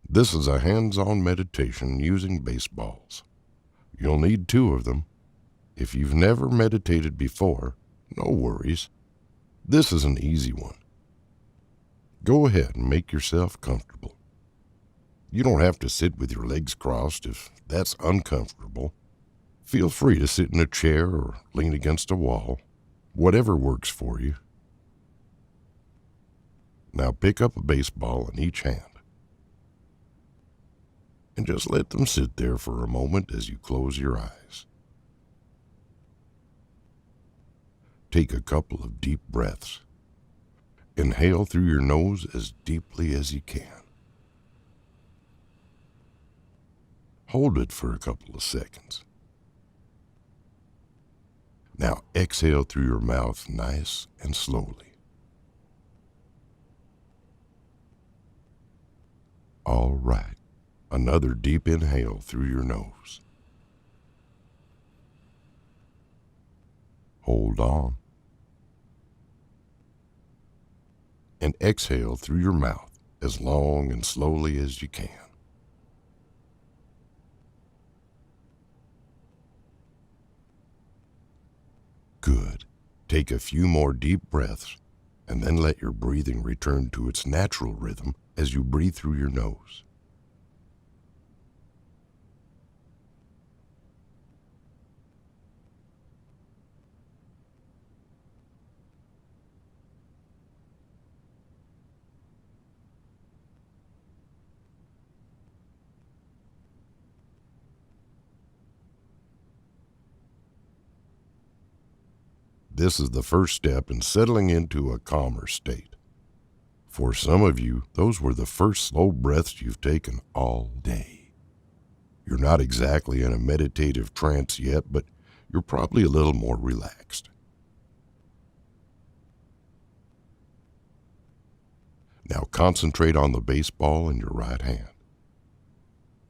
This is a hands-on meditation using baseballs. You'll need 2 of them. If you've never meditated before, no worries. This is an easy one. Go ahead and make yourself comfortable. You don't have to sit with your legs crossed if that's uncomfortable. Feel free to sit in a chair or lean against a wall, whatever works for you. Now pick up a baseball in each hand and just let them sit there for a moment as you close your eyes. Take a couple of deep breaths. Inhale through your nose as deeply as you can. Hold it for a couple of seconds. Now exhale through your mouth nice and slowly. All right. Another deep inhale through your nose. Hold on. And exhale through your mouth as long and slowly as you can. Good. Take a few more deep breaths and then let your breathing return to its natural rhythm as you breathe through your nose. This is the first step in settling into a calmer state. For some of you, those were the first slow breaths you've taken all day. You're not exactly in a meditative trance yet, but you're probably a little more relaxed. Now concentrate on the baseball in your right hand.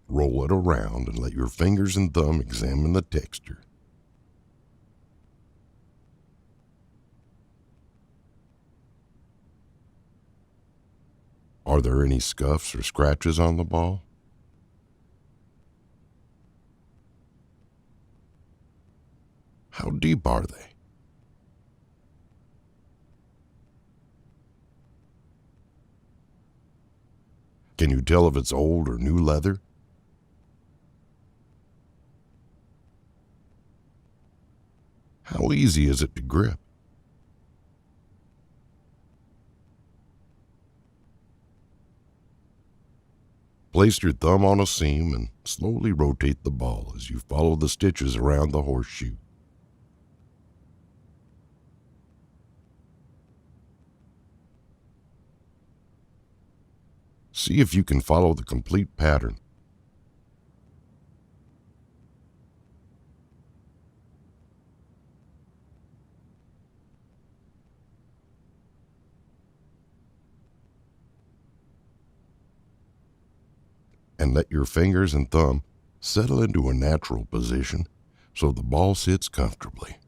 Roll it around and let your fingers and thumb examine the texture. Are there any scuffs or scratches on the ball? How deep are they? Can you tell if it's old or new leather? How easy is it to grip? Place your thumb on a seam and slowly rotate the ball as you follow the stitches around the horseshoe. See if you can follow the complete pattern. And let your fingers and thumb settle into a natural position so the ball sits comfortably.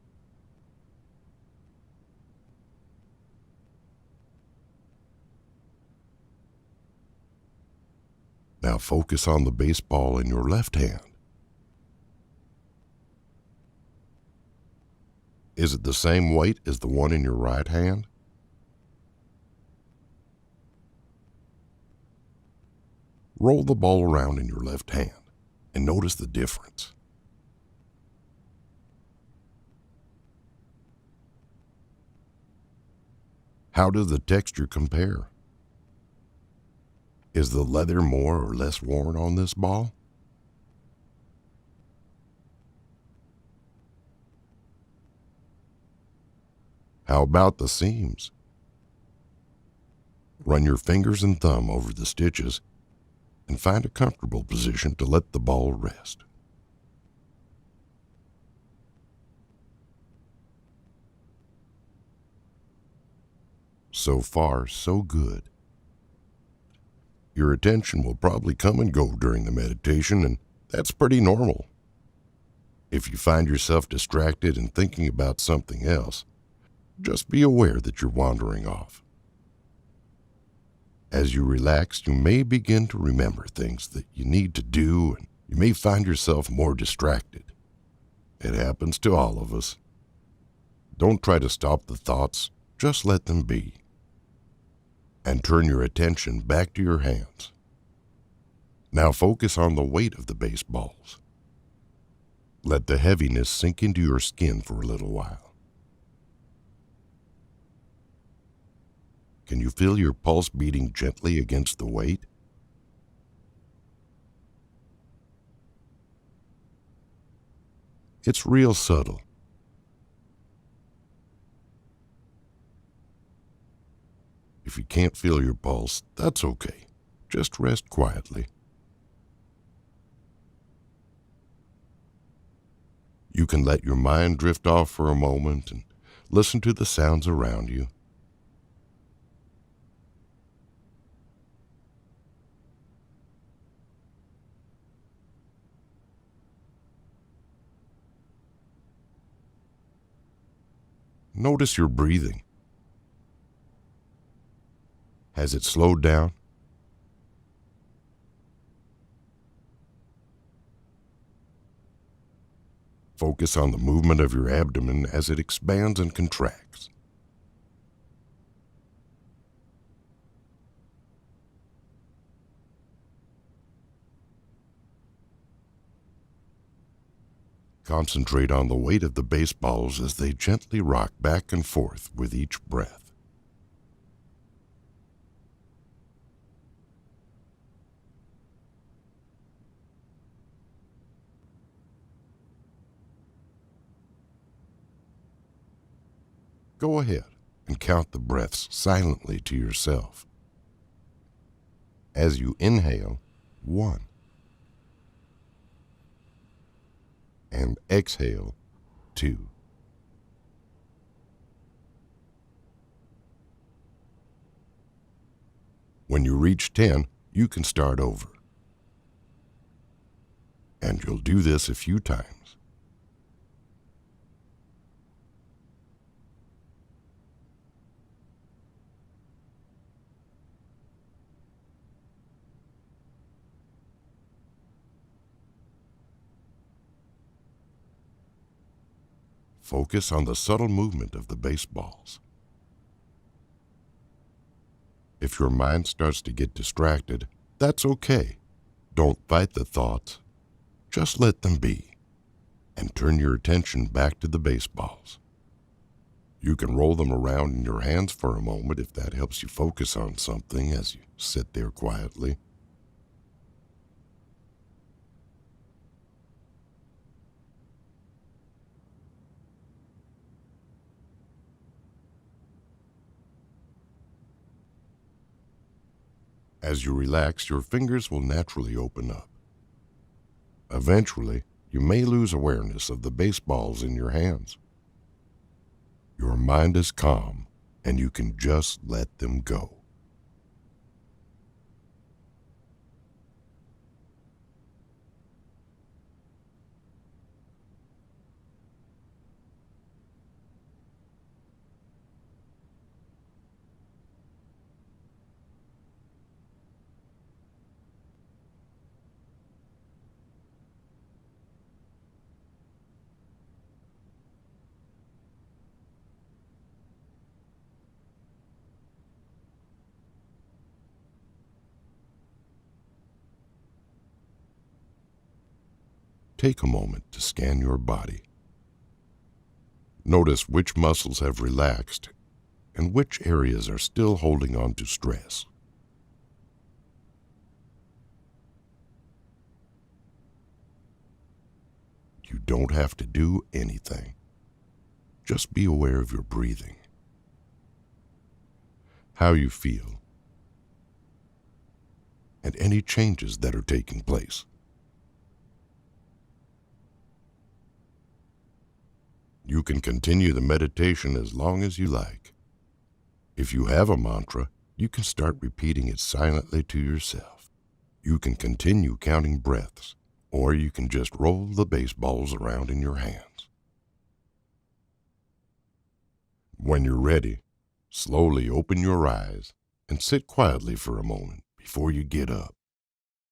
Now focus on the baseball in your left hand. Is it the same weight as the one in your right hand? Roll the ball around in your left hand and notice the difference. How does the texture compare? Is the leather more or less worn on this ball? How about the seams? Run your fingers and thumb over the stitches and find a comfortable position to let the ball rest. So far, so good. Your attention will probably come and go during the meditation, and that's pretty normal. If you find yourself distracted and thinking about something else, just be aware that you're wandering off. As you relax, you may begin to remember things that you need to do, and you may find yourself more distracted. It happens to all of us. Don't try to stop the thoughts, just let them be. And turn your attention back to your hands. Now focus on the weight of the baseballs. Let the heaviness sink into your skin for a little while. Can you feel your pulse beating gently against the weight? It's real subtle. If you can't feel your pulse, that's okay. Just rest quietly. You can let your mind drift off for a moment and listen to the sounds around you. Notice your breathing. Has it slowed down? Focus on the movement of your abdomen as it expands and contracts. Concentrate on the weight of the baseballs as they gently rock back and forth with each breath. Go ahead and count the breaths silently to yourself. As you inhale, 1. And exhale, 2. When you reach 10, you can start over. And you'll do this a few times. Focus on the subtle movement of the baseballs. If your mind starts to get distracted, that's okay. Don't fight the thoughts. Just let them be, and turn your attention back to the baseballs. You can roll them around in your hands for a moment if that helps you focus on something as you sit there quietly. As you relax, your fingers will naturally open up. Eventually, you may lose awareness of the baseballs in your hands. Your mind is calm, and you can just let them go. Take a moment to scan your body. Notice which muscles have relaxed and which areas are still holding on to stress. You don't have to do anything. Just be aware of your breathing, how you feel, and any changes that are taking place. You can continue the meditation as long as you like. If you have a mantra, you can start repeating it silently to yourself. You can continue counting breaths, or you can just roll the baseballs around in your hands. When you're ready, slowly open your eyes and sit quietly for a moment before you get up.